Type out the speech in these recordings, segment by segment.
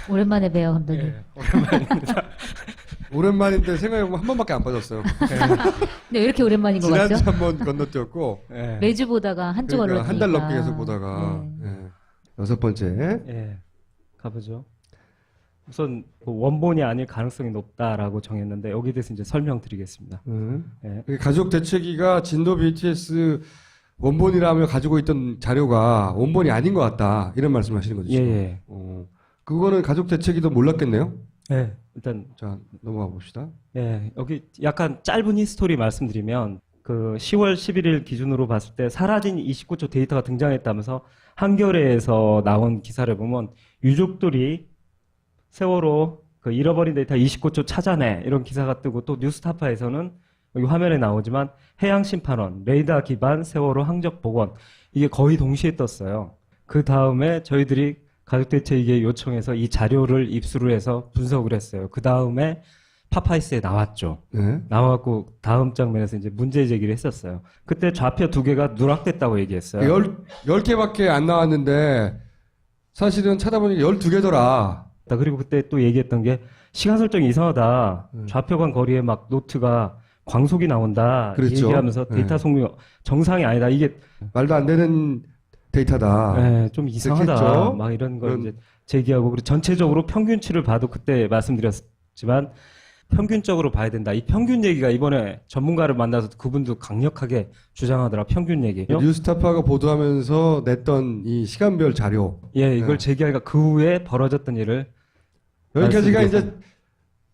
오랜만에 봬요, 감독님. 예, 오랜만입니다. 오랜만인데 생각해보면 한 번밖에 안 빠졌어요. 근데 왜 이렇게 오랜만인 것 지난주 같죠? 한 번 건너뛰었고 예, 매주 보다가 한주 그러니까 걸렸으니까. 한 달 넘게 계속 보다가 네. 예. 여섯 번째 예, 가보죠. 우선 뭐 원본이 아닐 가능성이 높다라고 정했는데 여기에 대해서 이제 설명드리겠습니다. 예. 가족 대책위가 진도 BTS 원본이라며 가지고 있던 자료가 원본이 아닌 것 같다 이런 말씀하시는 거죠? 예, 지금? 예. 그거는 가족 대책위도 몰랐겠네요. 예, 일단 자 넘어가 봅시다. 예, 여기 약간 짧은 히스토리 말씀드리면 그 10월 11일 기준으로 봤을 때 사라진 29초 데이터가 등장했다면서 한겨레에서 나온 기사를 보면 유족들이 세월호 그 잃어버린 데이터 29초 찾아내 이런 기사가 뜨고 또 뉴스타파에서는 여기 화면에 나오지만 해양심판원, 레이더 기반 세월호 항적 복원 이게 거의 동시에 떴어요. 그 다음에 저희들이 가족대책위에 요청해서 이 자료를 입수를 해서 분석을 했어요. 그 다음에 파파이스에 나왔죠. 네. 나와갖고 다음 장면에서 이제 문제 제기를 했었어요. 그때 좌표 두 개가 누락됐다고 얘기했어요. 10개밖에 안 나왔는데 사실은 찾아보니까 12개더라. 그리고 그때 또 얘기했던 게 시간 설정이 이상하다. 좌표 간 거리에 막 노트가 광속이 나온다. 그랬죠. 얘기하면서 데이터 네. 속력이 정상이 아니다. 이게 말도 안 되는 데이터다. 네, 좀 이상하다. 그랬겠죠. 막 이런 걸 그런- 이제 제기하고 그리고 전체적으로 평균치를 봐도 그때 말씀드렸지만 평균적으로 봐야 된다. 이 평균 얘기가 이번에 전문가를 만나서 그분도 강력하게 주장하더라. 평균 얘기. 뉴스타파가 보도하면서 냈던 이 시간별 자료 예, 이걸 네. 제기하니까 그 후에 벌어졌던 일을 여기까지가 말씀드려서- 이제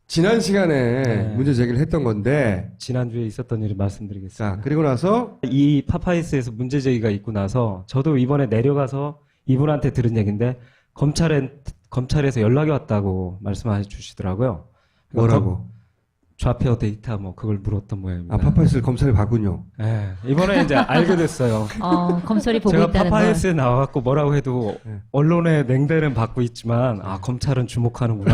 지난 시간에 네. 문제 제기를 했던 건데 지난주에 있었던 일을 말씀드리겠습니다. 자 그리고 나서 이 파파이스에서 문제 제기가 있고 나서 저도 이번에 내려가서 이분한테 들은 얘기인데 검찰에서 연락이 왔다고 말씀해 주시더라고요. 뭐라고? 좌표 데이터 뭐 그걸 물었던 모양입니다. 아 파파이스를 검찰이 봤군요. 예, 이번에 이제 알게 됐어요. 검찰이 보고 제가 있다는 걸. 파파이스에 나와갖고 뭐라고 해도 네. 언론의 냉대는 받고 있지만 아 검찰은 주목하는구나.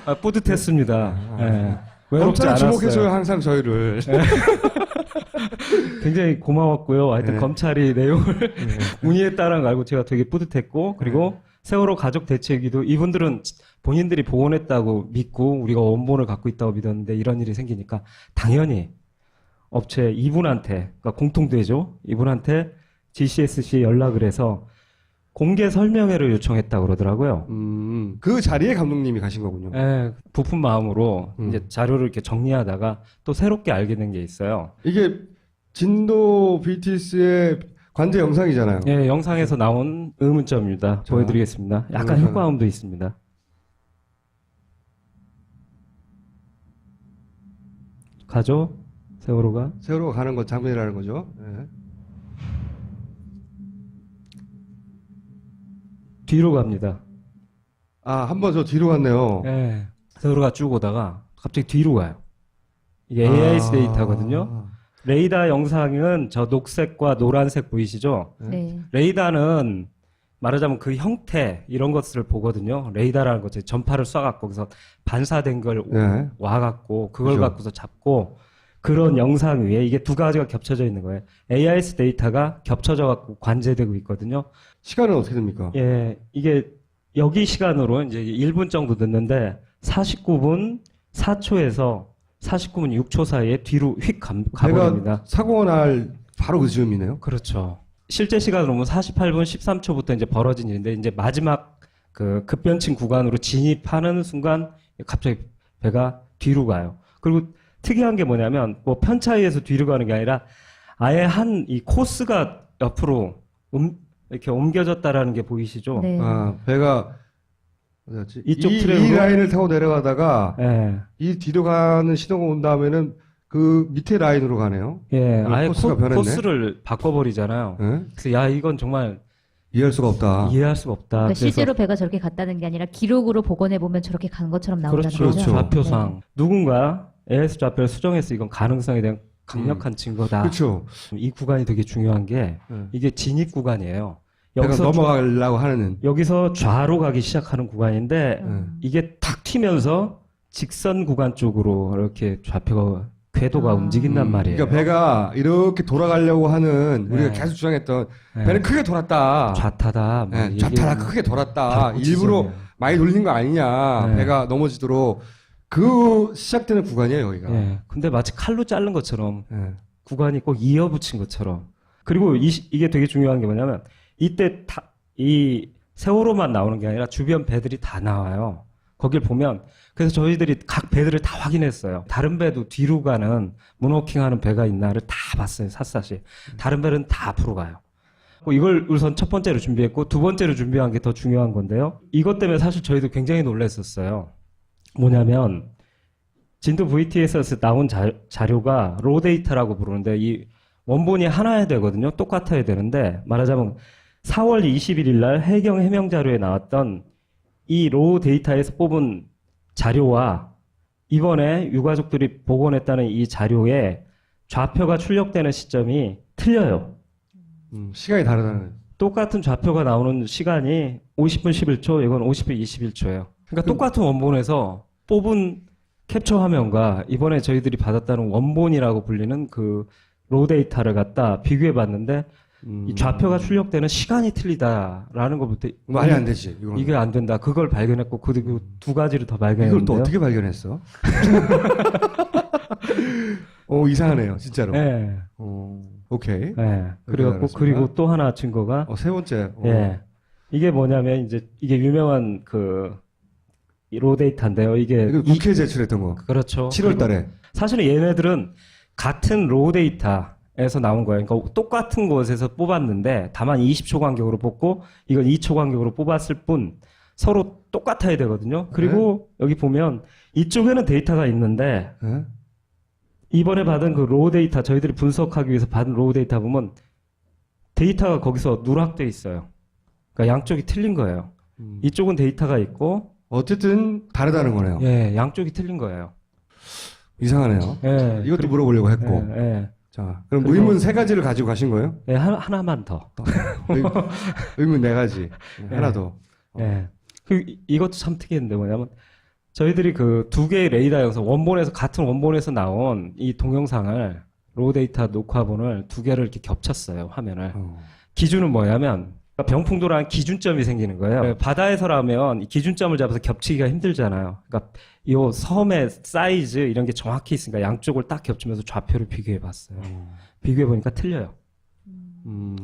아, 뿌듯했습니다. 예. 외롭지 검찰은 않았어요. 주목해줘요 항상 저희를. 굉장히 고마웠고요. 하여튼 네. 검찰이 내용을 문의했다는 걸 알고 제가 되게 뿌듯했고 그리고 세월호 가족 대책위도 이분들은 본인들이 복원했다고 믿고 우리가 원본을 갖고 있다고 믿었는데 이런 일이 생기니까 당연히 업체 이분한테 그러니까 공통되죠. 이분한테 GCSC에 연락을 해서 공개 설명회를 요청했다고 그러더라고요. 그 자리에 감독님이 가신 거군요. 예, 부푼 마음으로 이제 자료를 이렇게 정리하다가 또 새롭게 알게 된 게 있어요. 이게 진도 BTS의 관제 영상이잖아요. 예, 영상에서 나온 의문점입니다. 자, 보여드리겠습니다. 약간 영상. 효과음도 있습니다. 가죠? 세월호가? 세월호가 가는 것 장면이라는 거죠. 예. 뒤로 갑니다. 아, 한 번 저 뒤로 갔네요. 예, 세월호가 쭉 오다가 갑자기 뒤로 가요. 이게 AIS 데이터거든요. 레이더 영상은 저 녹색과 노란색 보이시죠? 네. 레이더는 말하자면 그 형태 이런 것을 보거든요. 레이더라는 것이 전파를 쏴갖고 거기서 반사된 걸 네. 와갖고 그걸 그죠. 갖고서 잡고 그런 영상 위에 이게 두 가지가 겹쳐져 있는 거예요. AIS 데이터가 겹쳐져 갖고 관제되고 있거든요. 시간은 어떻게 됩니까? 예, 이게 여기 시간으로 이제 1분 정도 됐는데 49분 4초에서 49분 6초 사이에 뒤로 휙 가버립니다. 배가 사고가 날 바로 그 즈음이네요. 그렇죠. 실제 시간으로 보면 48분 13초부터 이제 벌어진 일인데 이제 마지막 그 급변층 구간으로 진입하는 순간 갑자기 배가 뒤로 가요. 그리고 특이한 게 뭐냐면 뭐 편차에서 뒤로 가는 게 아니라 아예 한 이 코스가 옆으로 이렇게 옮겨졌다라는 게 보이시죠? 네. 아, 배가 어디였지? 이쪽 이 트랙으로? 라인을 타고 내려가다가 예. 이 뒤로 가는 신호가 온 다음에는 그 밑에 라인으로 가네요. 예, 아예 코스가 변했네. 코스를 바꿔버리잖아요. 예? 그래서 야 이건 정말 이해할 수가 없다. 이해할 수가 없다. 그러니까 그래서 실제로 배가 저렇게 갔다는 게 아니라 기록으로 복원해 보면 저렇게 간 것처럼 나온다는 그렇죠. 거죠. 좌표상 누군가 AS 좌표를 수정해서 이건 가능성에 대한 강력한 증거다. 그렇죠. 이 구간이 되게 중요한 게 예. 이게 진입 구간이에요. 배가 여기서 넘어가려고 하는. 여기서 좌로 가기 시작하는 구간인데 예. 이게 탁 튀면서 직선 구간 쪽으로 이렇게 좌표가 궤도가 움직인단 말이에요. 그러니까 배가 이렇게 돌아가려고 하는 우리가 네. 계속 주장했던 네. 배는 크게 돌았다. 좌타다. 뭐 네, 이게 좌타다 뭐 크게 돌았다. 바로 일부러 지점이에요. 많이 돌린 거 아니냐. 네. 배가 넘어지도록 그 시작되는 구간이에요 여기가. 예. 근데 마치 칼로 자른 것처럼 네. 구간이 꼭 이어붙인 것처럼. 그리고 이게 되게 중요한 게 뭐냐면 이때 이 세월호만 나오는 게 아니라 주변 배들이 다 나와요. 거길 보면 그래서 저희들이 각 배들을 다 확인했어요. 다른 배도 뒤로 가는 문워킹하는 배가 있나를 다 봤어요. 샅샅이. 다른 배는 다 앞으로 가요. 이걸 우선 첫 번째로 준비했고 두 번째로 준비한 게 더 중요한 건데요. 이것 때문에 사실 저희도 굉장히 놀랐었어요. 뭐냐면 진도 VTS에서 나온 자료가 로 데이터라고 부르는데 이 원본이 하나야 되거든요. 똑같아야 되는데 말하자면 4월 21일 날 해경 해명 자료에 나왔던 이 로 데이터에서 뽑은 자료와 이번에 유가족들이 복원했다는 이 자료에 좌표가 출력되는 시점이 틀려요. 시간이 다르다는. 똑같은 좌표가 나오는 시간이 50분 11초, 이건 50분 21초예요. 그러니까 똑같은 원본에서 뽑은 캡처 화면과 이번에 저희들이 받았다는 원본이라고 불리는 그 로 데이터를 갖다 비교해 봤는데 이 좌표가 출력되는 시간이 틀리다라는 것부터 말이 안 되지. 이건. 이게 안 된다. 그걸 발견했고 그리고 두 가지를 더 이걸 발견했는데요. 또 어떻게 발견했어? 이상하네요, 진짜로. 네. 오케이. 네. 그래갖고 알았습니다. 그리고 또 하나 증거가 세 번째. 예. 이게 뭐냐면 이제 이게 유명한 로 데이터인데요. 이게 이거 국회에 제출했던 거. 그렇죠. 7월 달에. 사실은 얘네들은 같은 로 데이터에서 나온 거예요. 그러니까 똑같은 곳에서 뽑았는데 다만 20초 간격으로 뽑고 이건 2초 간격으로 뽑았을 뿐 서로 똑같아야 되거든요. 그리고 여기 보면 이쪽에는 데이터가 있는데 네? 이번에 받은 그 로 데이터 저희들이 분석하기 위해서 받은 로 데이터 보면 데이터가 거기서 누락돼 있어요. 그러니까 양쪽이 틀린 거예요. 이쪽은 데이터가 있고 어쨌든 다르다는 거네요. 예, 양쪽이 틀린 거예요. 이상하네요. 예. 이것도 물어보려고 했고. 예, 예. 자, 그럼 그리고- 의문 3가지를 가지고 가신 거예요? 예, 하나만 더. 의문 4가지. 네. 하나 더. 예. 이것도 참 특이했는데 뭐냐면 저희들이 그 두 개의 레이더 영상 같은 원본에서 나온 이 동영상을 로 데이터 녹화본을 두 개를 이렇게 겹쳤어요, 화면을. 기준은 뭐냐면 그러니까 병풍도라는 기준점이 생기는 거예요. 바다에서라면 이 기준점을 잡아서 겹치기가 힘들잖아요. 그러니까 이 섬의 사이즈 이런 게 정확히 있으니까 양쪽을 딱 겹치면서 좌표를 비교해 봤어요. 비교해 보니까 틀려요.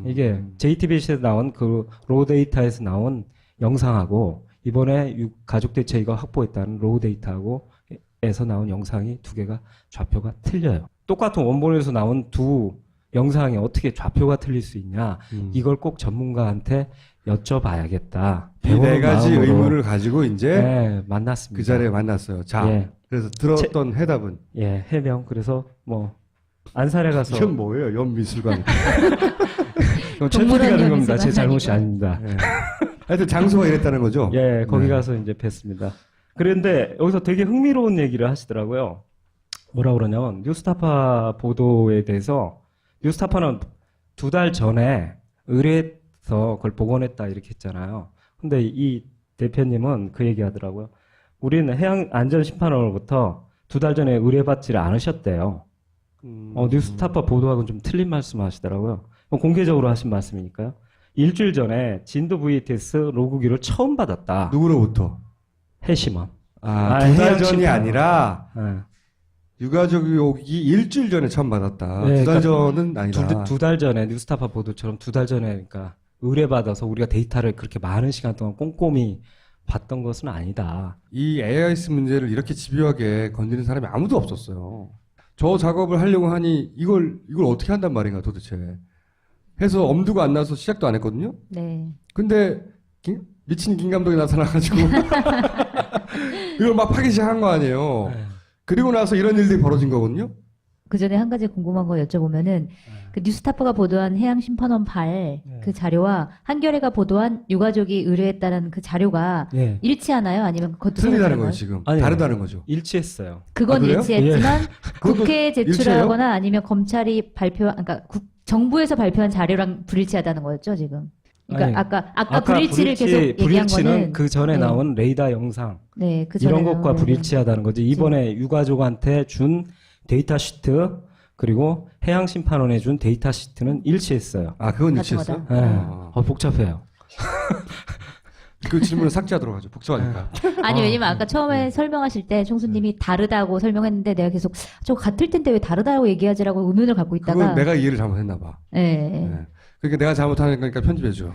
이게 JTBC에서 나온 그 로 데이터에서 나온 영상하고 이번에 가족들 저희가 확보했다는 로 데이터하고 에서 나온 영상이 두 개가 좌표가 틀려요. 똑같은 원본에서 나온 두 영상이 어떻게 좌표가 틀릴 수 있냐? 이걸 꼭 전문가한테 여쭤봐야겠다. 이 4가지 마음으로. 의문을 가지고 이제 네, 만났습니다. 그 자리에 만났어요. 자, 예. 그래서 들었던 해답은 예, 해명. 그래서 뭐 안산에 가서 이건 뭐예요? 연미술관. 이건 최 동물원 PD가 된 겁니다. 제 연습은 잘못이 아니고. 아닙니다. 예. 하여튼 장소가 이랬다는 거죠? 예, 거기 네. 가서 이제 뵀습니다. 그런데 여기서 되게 흥미로운 얘기를 하시더라고요. 뭐라 그러냐면 뉴스타파 보도에 대해서 뉴스타파는 2달 전에 의뢰해서 그걸 복원했다 이렇게 했잖아요. 근데 이 대표님은 그 얘기 하더라고요. 우리는 해양안전심판원으로부터 2달 전에 의뢰받지를 않으셨대요. 뉴스타파 보도하고는 좀 틀린 말씀 하시더라고요. 공개적으로 하신 말씀이니까요. 일주일 전에 진도 VTS 로그기를 처음 받았다. 누구로부터? 해심원. 2달 전이 해양심판원. 아니라 예. 유가족이 일주일 전에 처음 받았다. 네, 2달 그러니까 전은 아니다. 두 달 전에 뉴스타파 보도처럼 2달 전에 그러니까 의뢰받아서 우리가 데이터를 그렇게 많은 시간 동안 꼼꼼히 봤던 것은 아니다. 이 AIS 문제를 이렇게 집요하게 건드리는 사람이 아무도 없었어요. 저 작업을 하려고 하니 이걸 어떻게 한단 말인가 도대체. 해서 엄두가 안 나서 시작도 안 했거든요. 네. 근데 미친 김 감독이 나타나가지고 이걸 막 파기 시작한 거 아니에요. 그리고 나서 이런 일들이 벌어진 거거든요. 그 전에 한 가지 궁금한 거 여쭤보면은 그 뉴스타파가 보도한 해양심판원 그 자료와 한겨레가 보도한 유가족이 의뢰했다는 그 자료가 예. 일치하나요? 아니면 그것도 틀리다는 다른가요? 거예요 지금. 아니요. 다르다는 거죠. 일치했어요. 그건 아, 그래요? 일치했지만 그것도 국회에 일치해요? 제출하거나 아니면 검찰이 그러니까 정부에서 발표한 자료랑 불일치하다는 거였죠 지금. 그러니까 아니, 아까 불일치를 계속 얘기한 불일치는 거는 그 전에 네. 나온 레이더 영상 네, 그 전에 이런 것과 나온, 불일치하다는 거지. 이번에 유가족한테 준 데이터 시트 그리고 해양심판원에 준 데이터 시트는 일치했어요. 아, 그건 같은 일치했어요? 네. 복잡해요. 그 질문을 삭제하도록 하죠. 복잡하니까. 아니 왜냐면 아까 처음에 설명하실 때 총수님이 다르다고 설명했는데 내가 계속 저 같을 텐데 왜 다르다고 얘기하지라고 의문을 갖고 있다가 그건 내가 이해를 잘못했나 봐. 네. 네. 그러니까 내가 잘못하는 거니까 편집해줘.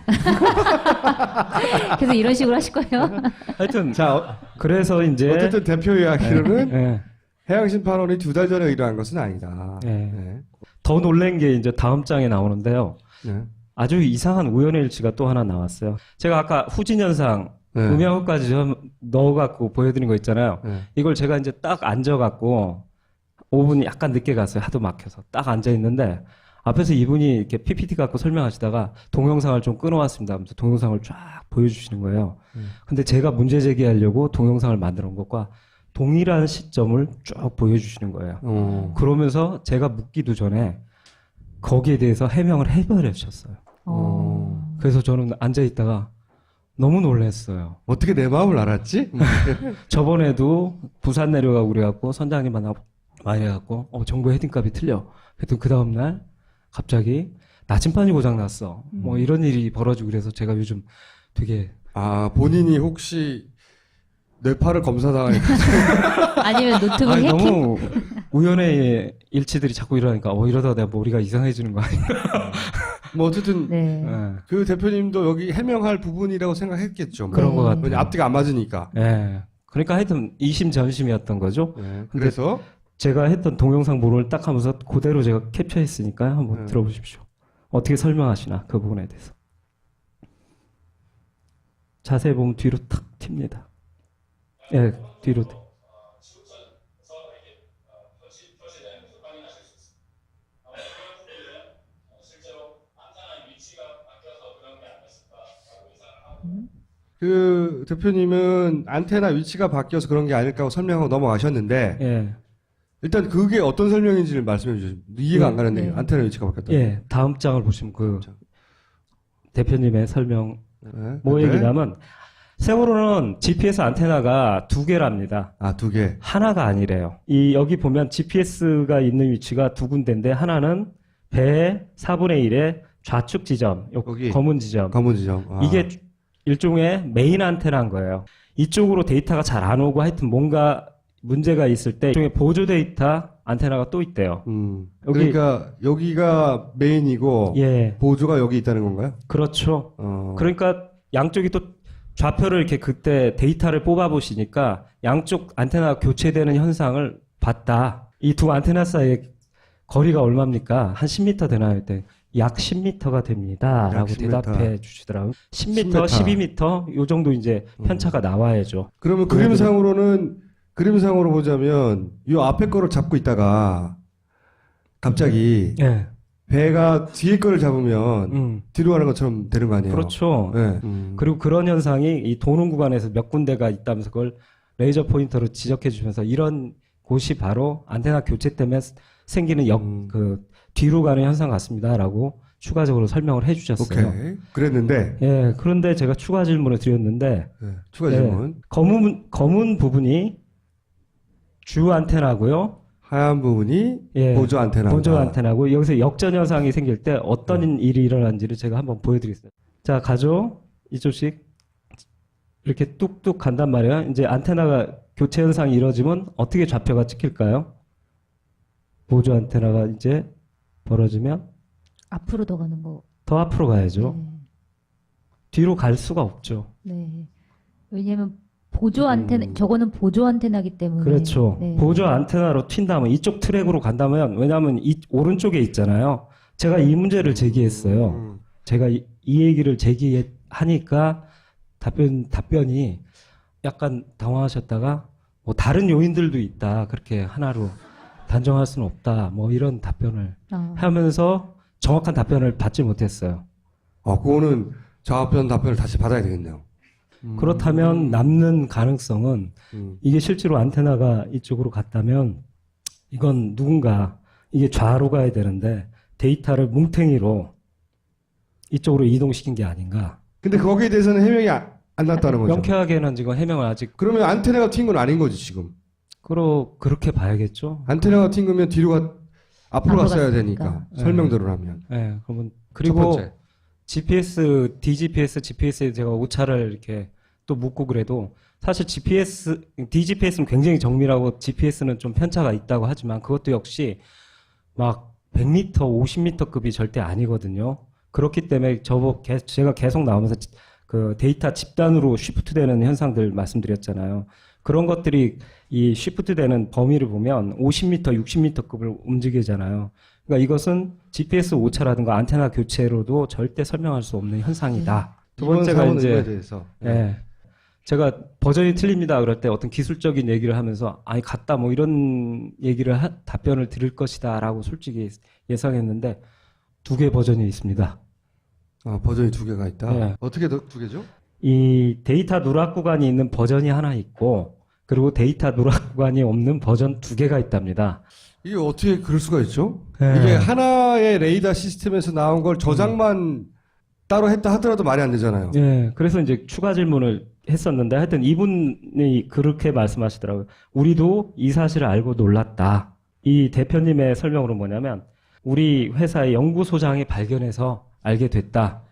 그래서 이런 식으로 하실 거예요? 하여튼 자, 그래서 이제 어쨌든 대표 이야기로는 네. 해양심판원이 2달 전에 일어난 것은 아니다. 네. 네. 더 놀란 게 이제 다음 장에 나오는데요. 네. 아주 이상한 우연의 일치가 또 하나 나왔어요. 제가 아까 후진현상 네. 음향까지 좀 넣어갖고 보여드린 거 있잖아요. 네. 이걸 제가 이제 딱 앉아갖고 5분 약간 늦게 갔어요. 하도 막혀서 딱 앉아있는데 앞에서 이분이 이렇게 PPT 갖고 설명하시다가 동영상을 좀 끊어왔습니다 하면서 동영상을 쫙 보여주시는 거예요. 근데 제가 문제 제기하려고 동영상을 만들어 온 것과 동일한 시점을 쭉 보여주시는 거예요. 그러면서 제가 묻기도 전에 거기에 대해서 해명을 해버리셨어요. 그래서 저는 앉아있다가 너무 놀랐어요. 어떻게 내 마음을 알았지? 저번에도 부산 내려가고 그래갖고 선장님 만나고 많이 해갖고 정보 헤딩값이 틀려. 그랬더니 그 다음날 갑자기 나침반이 고장났어. 뭐 이런 일이 벌어지고 그래서 제가 요즘 되게 아, 본인이 혹시 뇌파를 검사당하니까. 아니면 노트북 아니, 해킹? 너무 우연의 일치들이 자꾸 일어나니까 이러다가 내가 머리가 이상해지는 거 아닌가. 뭐 어쨌든 네. 네. 그 대표님도 여기 해명할 부분이라고 생각했겠죠. 뭐. 그런 것 네. 같아요. 왜냐 앞뒤가 안 맞으니까. 네. 그러니까 하여튼 이심전심이었던 거죠. 네. 그래서 제가 했던 동영상 모를 딱 하면서 그대로 제가 캡처했으니까요. 한번 네. 들어보십시오. 어떻게 설명하시나 그 부분에 대해서. 자세히 보면 뒤로 탁 튑니다. 예, 뒤로. 그 대표님은 안테나 위치가 바뀌어서 그런 게 아닐까 하고 설명하고 넘어가셨는데 예, 일단 그게 어떤 설명인지를 말씀해 주시죠. 이해가 안 가는데 네. 안테나 위치가 바뀌었다. 예. 다음 장을 보시면 그 대표님의 설명 네. 뭐 네. 얘기냐면 세월호는 GPS 안테나가 2개랍니다. 아, 2개. 하나가 아니래요. 여기 보면 GPS가 있는 위치가 2군데인데 하나는 배의 4분의 1의 좌측 지점, 여기. 검은 지점. 검은 지점. 아. 이게 일종의 메인 안테나인 거예요. 이쪽으로 데이터가 잘 안 오고 하여튼 뭔가 문제가 있을 때 일종의 보조 데이터 안테나가 또 있대요. 여기- 그러니까 여기가 메인이고 예, 보조가 여기 있다는 건가요? 그렇죠. 어. 그러니까 양쪽이 또 좌표를 이렇게 그때 데이터를 뽑아 보시니까 양쪽 안테나가 교체되는 현상을 봤다. 이 두 안테나 사이의 거리가 얼마입니까? 한 10m 되나요? 그때 약 10m가 됩니다. 약 라고 10m. 대답해 주시더라고요. 10m, 10m. 12m 요 정도 이제 편차가 나와야죠. 그러면 그림상으로 보자면 이 앞에 거를 잡고 있다가 갑자기 예. 배가 뒤에 거를 잡으면 뒤로 가는 것처럼 되는 거 아니에요? 그렇죠. 네. 그리고 그런 현상이 이 도는 구간에서 몇 군데가 있다면서 그걸 레이저 포인터로 지적해 주면서 이런 곳이 바로 안테나 교체 때문에 생기는 그 뒤로 가는 현상 같습니다라고 추가적으로 설명을 해 주셨어요. 오케이. 그랬는데 예, 그런데 제가 추가 질문을 드렸는데 네. 추가 예, 질문. 검은 부분이 주 안테나고요. 하얀 부분이 예, 보조 안테나. 보조 안테나고 여기서 역전 현상이 생길 때 어떤 일이 일어나는지를 제가 한번 보여드리겠습니다. 자, 가죠. 이쪽씩 이렇게 뚝뚝 간단 말이에요. 이제 안테나가 교체 현상이 이루어지면 어떻게 좌표가 찍힐까요? 보조 안테나가 이제 벌어지면 앞으로 더 가는 거. 더 앞으로 가야죠. 네. 뒤로 갈 수가 없죠. 네. 왜냐면 보조 안테나, 저거는 보조 안테나기 때문에. 그렇죠. 네. 보조 안테나로 튄다면 이쪽 트랙으로 간다면 왜냐하면 이 오른쪽에 있잖아요. 제가 이 문제를 제기했어요. 제가 이 얘기를 제기하니까 답변이 약간 당황하셨다가 뭐 다른 요인들도 있다. 그렇게 하나로 단정할 수는 없다. 뭐 이런 답변을 하면서 정확한 답변을 받지 못했어요. 그거는 답변을 다시 받아야 되겠네요. 그렇다면 남는 가능성은 이게 실제로 안테나가 이쪽으로 갔다면 이건 누군가 이게 좌로 가야 되는데 데이터를 뭉탱이로 이쪽으로 이동시킨 게 아닌가. 근데 거기에 대해서는 해명이 안 났다는 거죠. 명쾌하게는 지금 해명을 아직 그러면 안테나가 튄 건 아닌 거지 지금. 그렇게 봐야겠죠. 안테나가 튄 거면 앞으로 앞으로 갔어야 갔으니까. 되니까. 네. 설명대로라면. 예, 그러면 첫 그리고 번째. GPS, DGPS, GPS에 제가 오차를 이렇게 또 묻고 그래도 사실 DGPS는 굉장히 정밀하고 GPS는 좀 편차가 있다고 하지만 그것도 역시 막 100m, 50m급이 절대 아니거든요. 그렇기 때문에 제가 계속 나오면서 그 데이터 집단으로 쉬프트되는 현상들 말씀드렸잖아요. 그런 것들이 이 쉬프트되는 범위를 보면 50m, 60m급을 움직이잖아요. 그러니까 이것은 GPS 오차라든가 안테나 교체로도 절대 설명할 수 없는 현상이다. 두 번째가 이제 대해서. 예. 제가 버전이 틀립니다. 그럴 때 어떤 기술적인 얘기를 하면서 아니 같다 뭐 이런 얘기를 답변을 드릴 것이다라고 솔직히 예상했는데 2개 버전이 있습니다. 버전이 2개가 있다. 네. 어떻게 2개죠? 이 데이터 누락 구간이 있는 버전이 하나 있고 그리고 데이터 누락 구간이 없는 버전 2개가 있답니다. 이게 어떻게 그럴 수가 있죠? 네. 이게 하나의 레이더 시스템에서 나온 걸 저장만 따로 했다 하더라도 말이 안 되잖아요. 예, 그래서 이제 추가 질문을 했었는데 하여튼 이분이 그렇게 말씀하시더라고요. 우리도 이 사실을 알고 놀랐다. 이 대표님의 설명으로 뭐냐면 우리 회사의 연구소장이 발견해서 알게 됐다.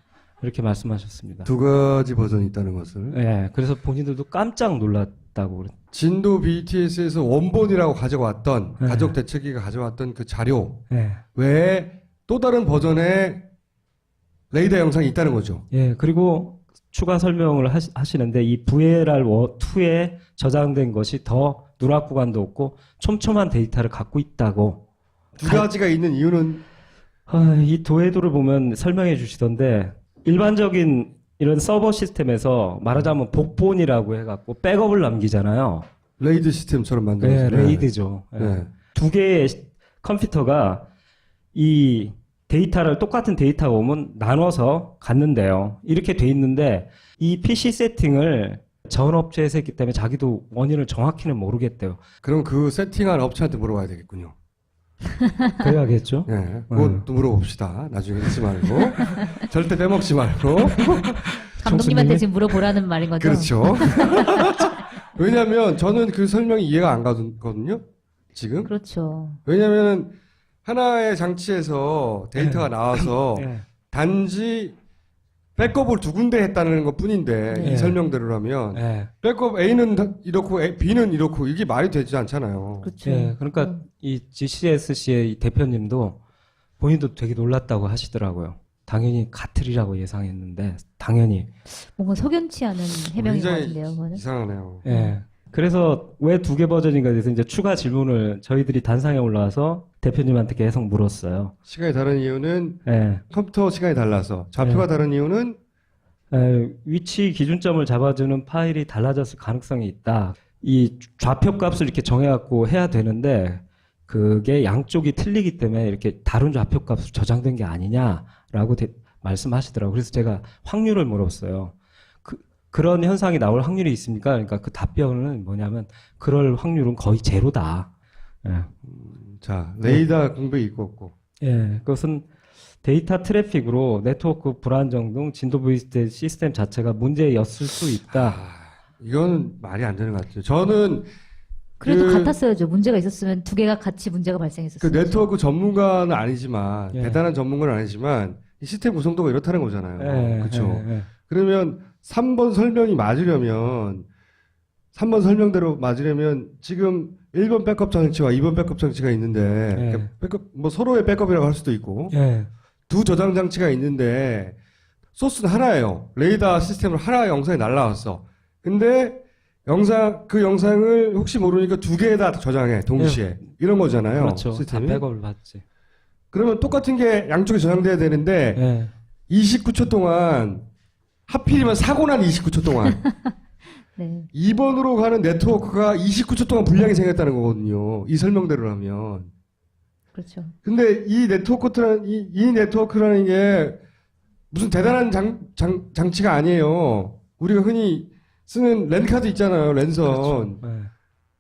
이렇게 말씀하셨습니다. 2가지 버전이 있다는 것을. 예, 그래서 본인들도 깜짝 놀랐다고 그랬. 진도 BTS에서 원본이라고 가져왔던 네. 가족 대책위가 가져왔던 그 자료 예. 외에 또 다른 버전의 레이더 영상이 있다는 거죠. 예, 그리고 추가 설명을 하시는데 이 VLR2에 저장된 것이 더 누락 구간도 없고 촘촘한 데이터를 갖고 있다고. 2가지가 있는 이유는 이 도해도를 보면 설명해 주시던데 일반적인 이런 서버 시스템에서 말하자면 복본이라고 해갖고 백업을 남기잖아요. 레이드 시스템처럼 네, 만들어서. 레이드죠. 예. 네. 2개의 컴퓨터가 이 데이터를 똑같은 데이터가 오면 나눠서 갔는데요. 이렇게 돼 있는데 이 PC 세팅을 전 업체에서 했기 때문에 자기도 원인을 정확히는 모르겠대요. 그럼 그 세팅한 업체한테 물어봐야 되겠군요. 그래야겠죠. 네, 그것도 물어봅시다. 나중에 잊지 말고. 절대 빼먹지 말고. 감독님한테 지금 물어보라는 말인 거죠? 그렇죠. 왜냐면 저는 그 설명이 이해가 안 가거든요. 지금. 그렇죠. 왜냐면 하나의 장치에서 데이터가 나와서 예. 단지 백업을 2군데 했다는 것 뿐인데 네. 이 설명대로라면 예. 백업 A는 이렇고 B는 이렇고 이게 말이 되지 않잖아요. 그렇죠. 예, 그러니까 이 GCSC의 이 대표님도 본인도 되게 놀랐다고 하시더라고요. 당연히 같으리라고 예상했는데 당연히. 뭔가 석연치 않은 해명인 것 굉장히 같은데요, 그거는. 이상하네요. 예. 그래서 왜 2개 버전인가에 대해서 이제 추가 질문을 저희들이 단상에 올라와서 대표님한테 계속 물었어요. 시간이 다른 이유는 예. 컴퓨터 시간이 달라서 좌표가 네. 다른 이유는 위치 기준점을 잡아주는 파일이 달라졌을 가능성이 있다. 이 좌표 값을 이렇게 정해갖고 해야 되는데 그게 양쪽이 틀리기 때문에 이렇게 다른 좌표 값으로 저장된 게 아니냐라고 말씀하시더라고요. 그래서 제가 확률을 물었어요. 그런 현상이 나올 확률이 있습니까? 그러니까 그 답변은 뭐냐면 그럴 확률은 거의 제로다. 예. 자 레이더 공백이 있고 없고. 예, 그것은 데이터 트래픽으로 네트워크 불안정 등 진도 VST 시스템 자체가 문제였을 수 있다. 이건 말이 안 되는 것 같아요. 저는 그래도 그- 같았어야죠. 문제가 있었으면 2개가 같이 문제가 그 발생했었어요. 네트워크 전문가는 아니지만 예. 대단한 전문가는 아니지만 이 시스템 구성도가 이렇다는 거잖아요. 그렇죠. 예. 그러면 3번 설명이 맞으려면 3번 설명대로 맞으려면 지금 1번 백업 장치와 2번 백업 장치가 있는데 예. 그러니까 백업 뭐 서로의 백업이라고 할 수도 있고 예. 두 저장 장치가 있는데 소스는 하나예요. 레이더 시스템으로 하나의 영상이 날라왔어. 근데 그 영상을 혹시 모르니까 2개에다 저장해 동시에 이런 거잖아요. 그렇죠. 시스템이. 다 백업을 받지. 그러면 똑같은 게 양쪽에 저장돼야 되는데 예. 29초 동안 하필이면 사고 난 29초 동안 네. 2번으로 가는 네트워크가 29초 동안 불량이 생겼다는 거거든요. 이 설명대로라면. 그렇죠. 근데 이 네트워크라는 게 무슨 대단한 장치가 아니에요. 우리가 흔히 쓰는 랜카드 있잖아요. 랜선. 그렇죠. 예.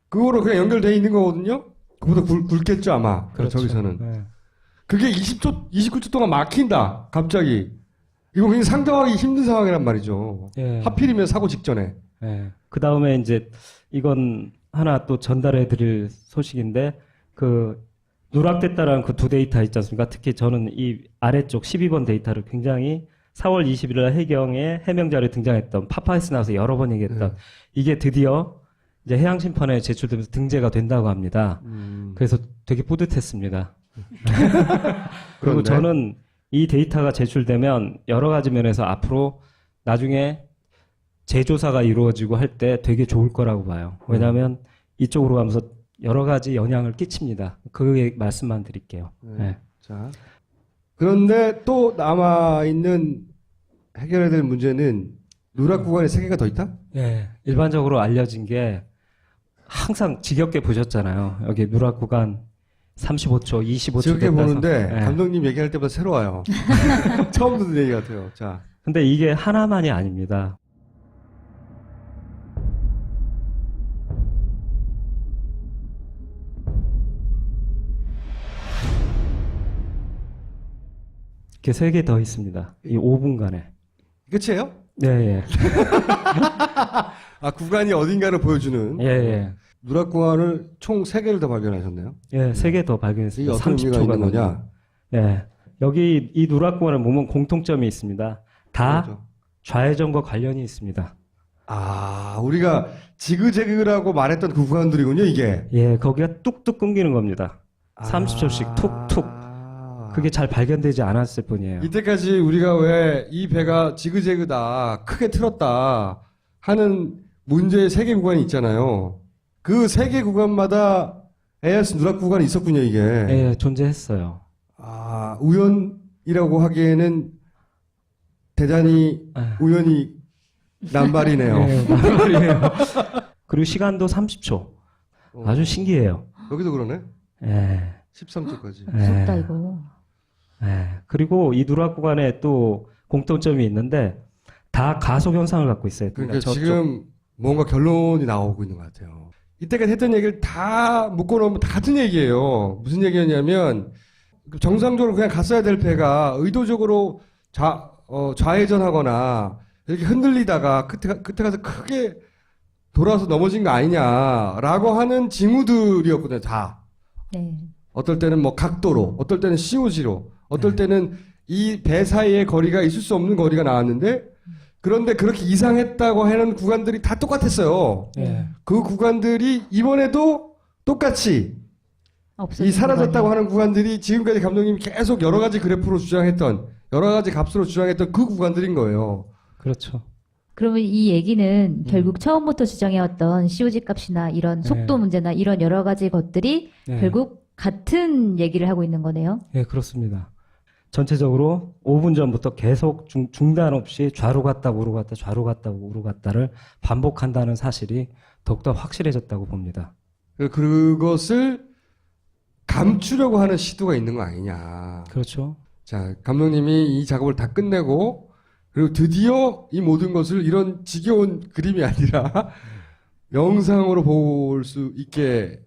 그거로 그냥 연결되어 있는 거거든요. 그보다 굵겠죠 아마. 그렇죠. 저기서는. 예. 그게 29초 동안 막힌다. 갑자기. 이거 굉장히 상정하기 힘든 상황이란 말이죠. 예. 하필이면 사고 직전에. 예. 그 다음에 이제 이건 하나 또 전달해 드릴 소식인데, 그, 누락됐다라는 그 두 데이터 있지 않습니까? 특히 저는 이 아래쪽 12번 데이터를 굉장히 4월 20일 날 해경의 해명 자료에 등장했던 파파이스 나와서 여러 번 얘기했던 이게 드디어 이제 해양심판에 제출되면서 등재가 된다고 합니다. 그래서 되게 뿌듯했습니다. 그리고 그런데? 저는 이 데이터가 제출되면 여러 가지 면에서 앞으로 나중에 재조사가 이루어지고 할 때 되게 좋을 거라고 봐요. 왜냐하면 이쪽으로 가면서 여러 가지 영향을 끼칩니다. 그 말씀만 드릴게요. 네. 자, 그런데 또 남아있는 해결해야 될 문제는 누락 구간이 3개가 더 있다? 네. 일반적으로 알려진 게 항상 지겹게 보셨잖아요. 여기 누락 구간 35초, 25초 지금 이렇게 보는데 네. 감독님 얘기할 때보다 새로워요. 처음 듣는 얘기 같아요. 자, 근데 이게 하나만이 아닙니다. 이렇게 3개 더 있습니다. 이 5분간에. 끝이에요? 네, 예. 아, 구간이 어딘가를 보여주는 예, 예. 누락 구간을 총 3개를 더 발견하셨네요. 예, 3개 더 이게 발견했습니다. 어떤 의미가 30초가 있는 거냐? 예. 여기 이 누락 구간을 보면 공통점이 있습니다. 다 그렇죠. 좌회전과 관련이 있습니다. 아, 우리가 지그재그라고 말했던 그 구간들이군요, 이게. 예, 거기가 뚝뚝 끊기는 겁니다. 30초씩 툭툭. 그게 잘 발견되지 않았을 뿐이에요. 이때까지 우리가 왜 이 배가 지그재그다, 크게 틀었다 하는 문제의 3개 구간이 있잖아요. 그 3개 구간마다 AS 누락 구간이 있었군요, 이게. 예, 존재했어요. 아, 우연이라고 하기에는 대단히 예. 우연히 남발이네요. 예, 말이에요. 그리고 시간도 30초. 아주 신기해요. 여기도 그러네. 예. 13초까지. 무섭다 이거. 예. 그리고 이 누락 구간에 또 공통점이 있는데 다 가속 현상을 갖고 있어요. 그러니까 저쪽. 지금 뭔가 결론이 나오고 있는 것 같아요. 이때까지 했던 얘기를 다 묶어놓으면 다 같은 얘기예요. 무슨 얘기였냐면 정상적으로 그냥 갔어야 될 배가 의도적으로 좌회전하거나 이렇게 흔들리다가 끝에 가서 크게 돌아서 넘어진 거 아니냐라고 하는 징후들이었거든요. 다. 네. 어떨 때는 뭐 각도로, 어떨 때는 COG로, 어떨 때는 이 배 사이의 거리가 있을 수 없는 거리가 나왔는데 그런데 그렇게 이상했다고 하는 구간들이 다 똑같았어요. 예. 그 구간들이 이번에도 똑같이 없어진 이 사라졌다고 구간이. 하는 구간들이 지금까지 감독님이 계속 여러 가지 그래프로 주장했던 여러 가지 값으로 주장했던 그 구간들인 거예요. 그렇죠. 그러면 이 얘기는 결국 처음부터 주장해왔던 COG 값이나 이런 속도 네. 문제나 이런 여러 가지 것들이 예. 결국 같은 얘기를 하고 있는 거네요. 예, 그렇습니다. 전체적으로 5분 전부터 계속 중단 없이 좌로 갔다 우로 갔다 좌로 갔다 우로 갔다를 반복한다는 사실이 더욱더 확실해졌다고 봅니다. 그것을 감추려고 하는 시도가 있는 거 아니냐. 그렇죠. 자, 감독님이 이 작업을 다 끝내고 그리고 드디어 이 모든 것을 이런 지겨운 그림이 아니라 영상으로 볼 수 있게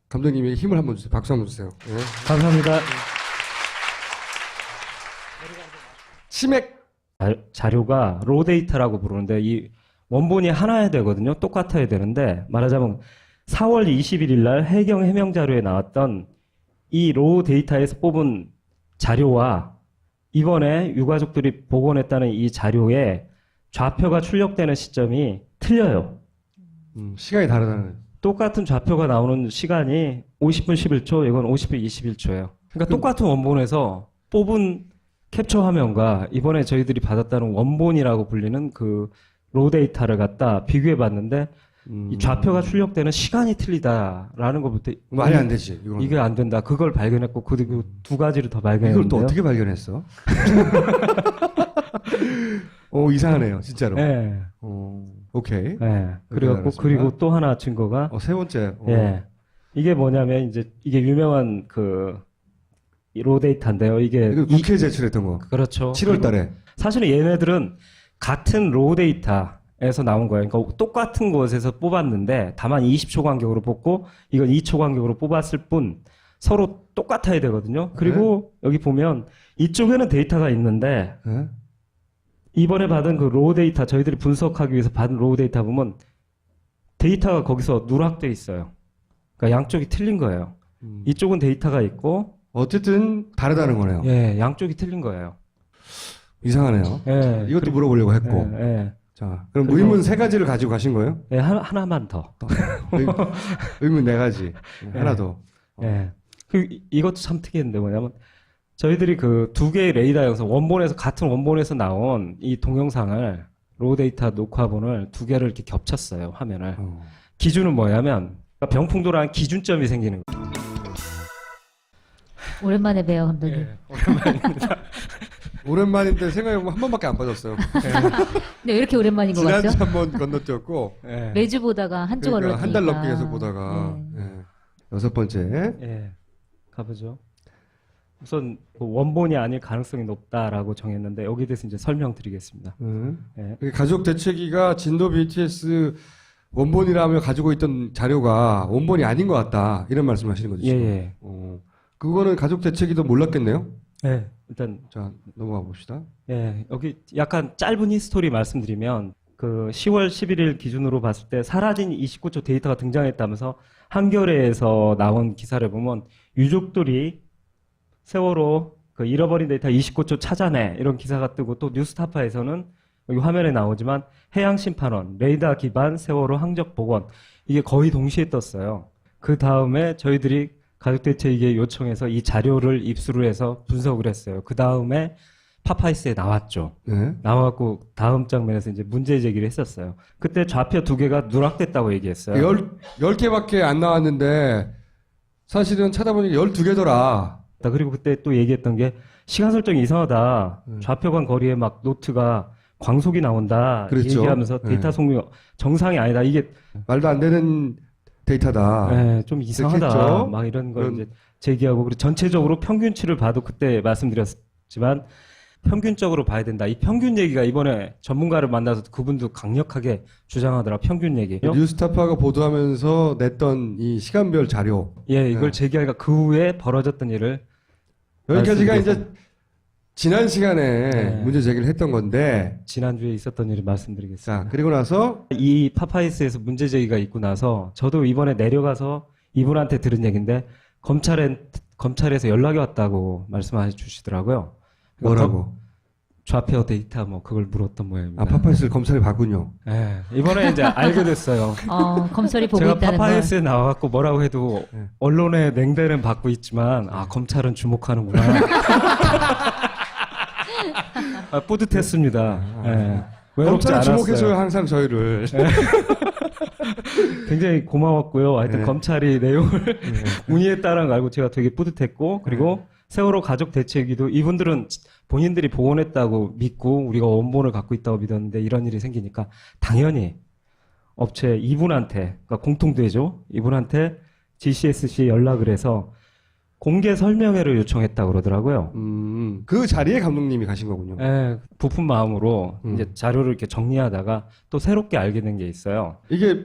감독님에게 힘을 한번 주세요. 박수 한번 주세요. 예. 감사합니다. 치맥. 자료가 로 데이터라고 부르는데 이 원본이 하나야 되거든요. 똑같아야 되는데 말하자면 4월 21일 날 해경 해명 자료에 나왔던 이 로 데이터에서 뽑은 자료와 이번에 유가족들이 복원했다는 이 자료에 좌표가 출력되는 시점이 틀려요. 시간이 다르다는. 똑같은 좌표가 나오는 시간이 50분 11초, 이건 50분 21초예요. 그러니까 똑같은 원본에서 뽑은 캡처 화면과 이번에 저희들이 받았다는 원본이라고 불리는 그 로 데이터를 갖다 비교해 봤는데 이 좌표가 출력되는 시간이 틀리다라는 것부터 말이 안 되지. 이거는. 이게 안 된다. 그걸 발견했고 그리고 두 가지를 더 발견했는데요. 이걸 또 어떻게 발견했어? 이상하네요, 진짜로. 네. 오케이. 네. 그래갖고 알았습니다. 그리고 또 하나 증거가 세 번째. 예. 이게 뭐냐면 이제 이게 유명한 로 데이터인데요. 이게 이거 국회에 제출했던 거. 그렇죠. 7월 달에. 사실은 얘네들은 같은 로 데이터에서 나온 거예요. 그러니까 똑같은 곳에서 뽑았는데 다만 20초 간격으로 뽑고 이건 2초 간격으로 뽑았을 뿐 서로 똑같아야 되거든요. 그리고 여기 보면 이쪽에는 데이터가 있는데 네? 이번에 받은 그 로 데이터 저희들이 분석하기 위해서 받은 로 데이터 보면 데이터가 거기서 누락돼 있어요. 그러니까 양쪽이 틀린 거예요. 이쪽은 데이터가 있고, 어쨌든 다르다는 거네요. 예, 양쪽이 틀린 거예요. 이상하네요. 예, 이것도 물어보려고 했고. 예, 예. 자, 그럼 그리고- 의문 세 가지를 가지고 가신 거예요? 예, 하나만 더. 의문 네 가지. 하나 더. 예. 이것도 참 특이했는데 뭐냐면, 저희들이 그 두 개의 레이더 영상, 같은 원본에서 나온 이 동영상을, 로우 데이터 녹화본을 두 개를 이렇게 겹쳤어요, 화면을. 기준은 뭐냐면, 그러니까 병풍도라는 기준점이 생기는 거예요. 오랜만에 봬요, 감독님. 예, 오랜만입니다. 오랜만인데 생각해보면 한 번밖에 안 빠졌어요. 근데 왜 이렇게 오랜만인 것 지난주 같죠? 한 번 건너뛰었고, 예. 매주 보다가 한 주 그러니까 걸렀으니까. 한 달 넘게 계속 보다가, 네. 예. 여섯 번째. 예, 가보죠. 우선 뭐 원본이 아닐 가능성이 높다라고 정했는데 여기에 대해서 이제 설명드리겠습니다. 예. 가족 대책위가 진도 BTS 원본이라며 가지고 있던 자료가 원본이 아닌 것 같다. 이런 말씀 하시는 거죠? 예, 지금? 예. 그거는 가족 대책위도 몰랐겠네요? 예. 일단 자, 넘어가 봅시다. 예, 여기 약간 짧은 히스토리 말씀드리면 그 10월 11일 기준으로 봤을 때 사라진 29초 데이터가 등장했다면서 한겨레에서 나온 기사를 보면 유족들이 세월호 그 잃어버린 데이터 29초 찾아내 이런 기사가 뜨고 또 뉴스타파에서는 여기 화면에 나오지만 해양심판원 레이더 기반 세월호 항적 복원 이게 거의 동시에 떴어요. 그 다음에 저희들이 가족대책위에 요청해서 이 자료를 입수를 해서 분석을 했어요. 그 다음에 파파이스에 나왔죠. 네. 나와갖고 다음 장면에서 이제 문제 제기를 했었어요. 그때 좌표 두 개가 누락됐다고 얘기했어요. 10개밖에 안 나왔는데 사실은 찾아보니까 12개더라. 그리고 그때 또 얘기했던 게 시간 설정이 이상하다. 좌표 간 거리에 막 노트가 광속이 나온다. 그렇죠. 얘기하면서 데이터 네. 속력 정상이 아니다. 이게 말도 안 되는 데이터다. 예, 좀 이상하다. 그랬겠죠. 막 이런 걸 그럼- 이제 제기하고 그리고 전체적으로 평균치를 봐도 그때 말씀드렸지만 평균적으로 봐야 된다. 이 평균 얘기가 이번에 전문가를 만나서 그분도 강력하게 주장하더라. 평균 얘기. 뉴스타파가 보도하면서 냈던 이 시간별 자료. 예, 이걸 네. 제기하니까 그 후에 벌어졌던 일을 여기까지가 말씀드려서- 이제 지난 시간에 네. 문제 제기를 했던 건데, 지난주에 있었던 일을 말씀드리겠습니다. 자, 그리고 나서, 이 파파이스에서 문제 제기가 있고 나서 저도 이번에 내려가서 이분한테 들은 얘기인데 검찰에서 연락이 왔다고 말씀해 주시더라고요. 뭐라고? 좌표 데이터 뭐 그걸 물었던 모양입니다. 아, 파파이스를 검찰이 봤군요. 예, 이번에 이제 알게 됐어요. 검찰이 보고 제가 있다는 걸. 파파이스에 나와갖고 뭐라고 해도 네. 언론의 냉대는 받고 있지만 검찰은 주목하는구나. 뿌듯했습니다. 예. 외롭지 검찰이 않았어요. 주목해줘요, 항상 저희를. 굉장히 고마웠고요. 하여튼 네. 검찰이 내용을 문의했다는 걸 알고 제가 되게 뿌듯했고 그리고 네. 세월호 가족 대책위도 이분들은 본인들이 복원했다고 믿고 우리가 원본을 갖고 있다고 믿었는데 이런 일이 생기니까 당연히 업체 이분한테 그러니까 공통되죠. 이분한테 GCSC에 연락을 해서 공개 설명회를 요청했다고 그러더라고요. 그 자리에 감독님이 가신 거군요. 예, 부푼 마음으로 이제 자료를 이렇게 정리하다가 또 새롭게 알게 된 게 있어요. 이게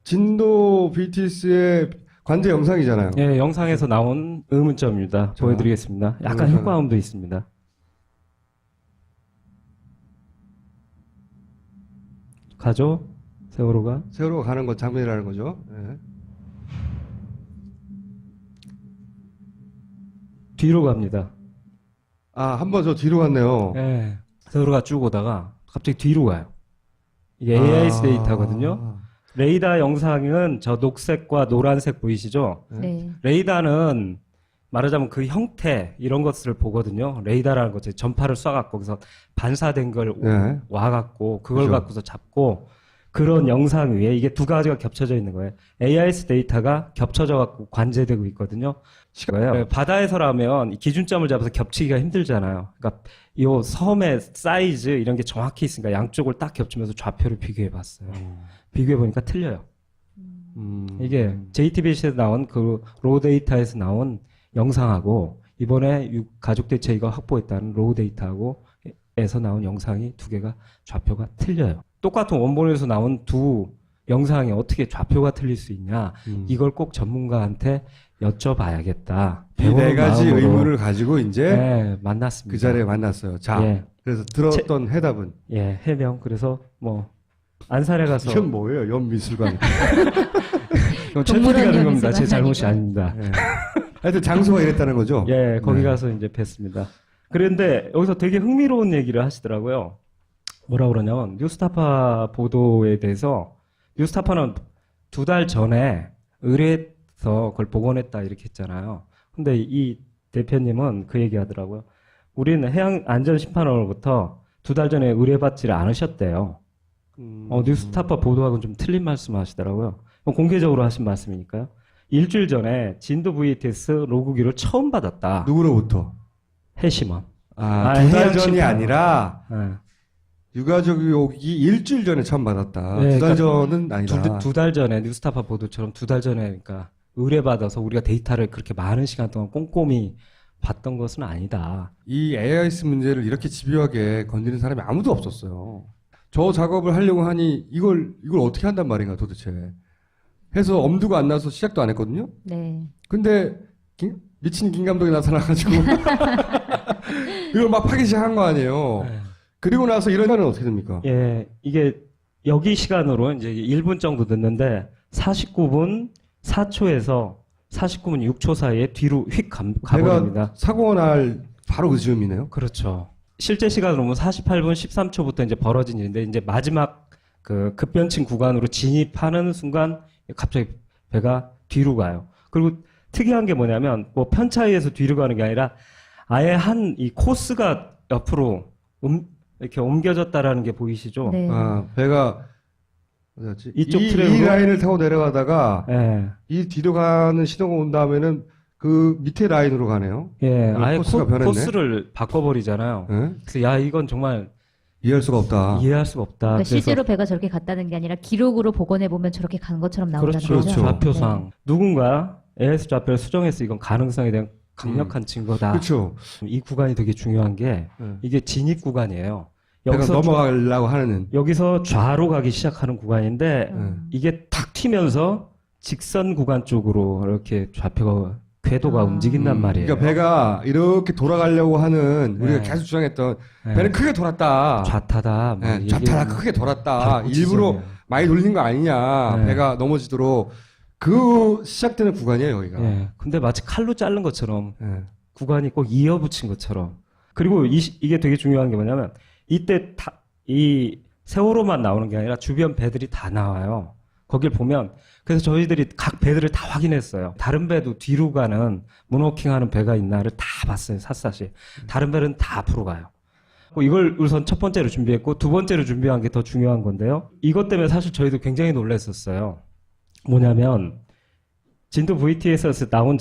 진도 BTS의 관제 영상이잖아요. 예, 영상에서 나온 의문점입니다. 자, 보여드리겠습니다. 약간 영상. 효과음도 있습니다. 가죠? 세월호가? 세월호가 가는 거 장면이라는 거죠. 네. 뒤로 갑니다. 아, 한 번 저 뒤로 갔네요. 예, 세월호가 쭉 오다가 갑자기 뒤로 가요. 이게 AIS 데이터거든요. 레이더 영상은 저 녹색과 노란색 보이시죠? 네. 레이더는 말하자면 그 형태 이런 것을 보거든요. 레이더라는 것이 전파를 쏴갖고 거기서 반사된 걸 네. 와갖고 그걸 그죠. 갖고서 잡고 그런 영상 위에 이게 두 가지가 겹쳐져 있는 거예요. AIS 데이터가 겹쳐져 갖고 관제되고 있거든요. 네, 바다에서라면 이 기준점을 잡아서 겹치기가 힘들잖아요. 그러니까 이 섬의 사이즈 이런 게 정확히 있으니까 양쪽을 딱 겹치면서 좌표를 비교해 봤어요. 비교해 보니까 틀려요. 이게 JTBC에서 나온 그 로우 데이터에서 나온 영상하고 이번에 가족 대책위가 확보했다는 로우 데이터하고 에서 나온 영상이 두 개가 좌표가 틀려요. 똑같은 원본에서 나온 두 영상이 어떻게 좌표가 틀릴 수 있냐? 이걸 꼭 전문가한테 여쭤봐야겠다. 이 네 가지 마음으로. 의문을 가지고 이제 네, 만났습니다. 그 자리에 만났어요. 자, 예, 그래서 들었던 해답은 예, 해명. 그래서 뭐 안산에 가서 이건 뭐예요? 연미술관. 이건 동물원 최PD가 된 겁니다. 제 연미술관 잘못이 아니고. 아닙니다. 예. 하여튼 장소가 이랬다는 거죠? 예, 거기 네. 가서 이제 뵀습니다. 그런데 여기서 되게 흥미로운 얘기를 하시더라고요. 뭐라 그러냐면 뉴스타파 보도에 대해서 뉴스타파는 2달 전에 의뢰해서 그걸 복원했다 이렇게 했잖아요. 근데 이 대표님은 그 얘기 하더라고요. 우리는 해양안전심판원으로부터 2달 전에 의뢰받지를 않으셨대요. 뉴스타파 보도하고는 좀 틀린 말씀 하시더라고요. 공개적으로 하신 말씀이니까요. 일주일 전에 진도 VTS 로그기를 처음 받았다. 누구로부터? 해심원. 2달 전이 해양심판원. 아니라 네. 유가족 욕이 일주일 전에 처음 받았다. 네, 2달 그러니까 전은 아니다. 2달 전에 뉴스타파 보도처럼 2달 전에 그러니까 의뢰받아서 우리가 데이터를 그렇게 많은 시간 동안 꼼꼼히 봤던 것은 아니다. 이 AIS 문제를 이렇게 집요하게 건드리는 사람이 아무도 없었어요. 저 작업을 하려고 하니 이걸 어떻게 한단 말인가 도대체. 해서 엄두가 안 나서 시작도 안 했거든요. 네. 근데 미친 김 감독이 나타나가지고 이걸 막 파기 시작한 거 아니에요. 그리고 나서 이런 날은 어떻게 됩니까? 예, 이게 여기 시간으로 이제 1분 정도 됐는데 49분 4초에서 49분 6초 사이에 뒤로 휙 가버립니다. 내가 사고가 날 바로 그 즈음이네요. 그렇죠. 실제 시간으로 보면 48분 13초부터 이제 벌어진 일인데 이제 마지막 그 급변층 구간으로 진입하는 순간 갑자기 배가 뒤로 가요. 그리고 특이한 게 뭐냐면 뭐 편차에서 뒤로 가는 게 아니라 아예 한 이 코스가 옆으로 이렇게 옮겨졌다라는 게 보이시죠? 네. 배가 어디였지? 이쪽 이 트랙으로? 라인을 타고 내려가다가 예. 이 뒤로 가는 신호가 온 다음에는 그 밑에 라인으로 가네요. 예, 아예 코스가 변했네. 코스를 바꿔버리잖아요. 예? 그래서 야 이건 정말 이해할 수가 없다. 이해할 수가 없다. 그러니까 그래서 실제로 배가 저렇게 갔다는 게 아니라 기록으로 복원해 보면 저렇게 간 것처럼 나온다는 그렇죠. 거죠. 좌표상 누군가 AS 좌표를 수정해서 이건 가능성에 대한 강력한 증거다. 그렇죠. 이 구간이 되게 중요한 게 예. 이게 진입 구간이에요. 배가 여기서 넘어가려고 하는. 여기서 좌로 가기 시작하는 구간인데 음. 이게 탁 튀면서 직선 구간 쪽으로 이렇게 좌표가 궤도가 움직인단 말이에요. 그러니까 배가 이렇게 돌아가려고 하는 우리가 네. 계속 주장했던 네. 배는 크게 돌았다. 좌타다. 뭐 네, 이게 좌타다 크게 돌았다. 바로 일부러 지점이에요. 많이 돌린 거 아니냐. 네. 배가 넘어지도록 그 시작되는 구간이에요 여기가. 예. 근데 마치 칼로 자른 것처럼 예. 구간이 꼭 이어붙인 것처럼. 그리고 이게 되게 중요한 게 뭐냐면 이때 이 세월호만 나오는 게 아니라 주변 배들이 다 나와요. 거길 보면 그래서 저희들이 각 배들을 다 확인했어요. 다른 배도 뒤로 가는 문워킹하는 배가 있나를 다 봤어요. 샅샅이. 다른 배는 다 앞으로 가요. 이걸 우선 첫 번째로 준비했고 두 번째로 준비한 게 더 중요한 건데요. 이것 때문에 사실 저희도 굉장히 놀랐었어요. 뭐냐면 진도 VTS에서 나온